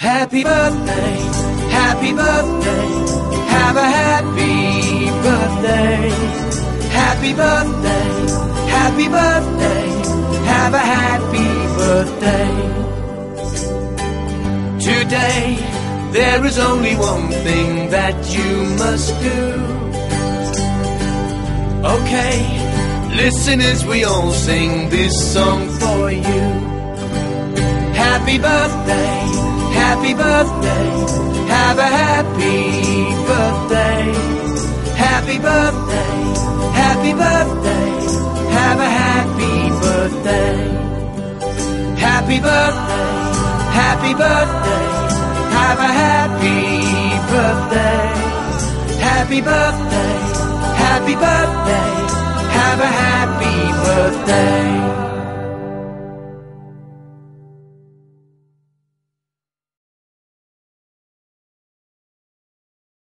Happy birthday, happy birthday, have a happy birthday. Happy birthday, happy birthday, have a happy birthday. Today, there is only one thing that you must do. Okay, listen as we all sing this song for you. Happy birthday, happy birthday, have a happy birthday. Happy birthday, happy birthday, have a happy birthday. Happy birthday, happy birthday, have a happy birthday. Happy birthday, happy birthday, have a happy birthday.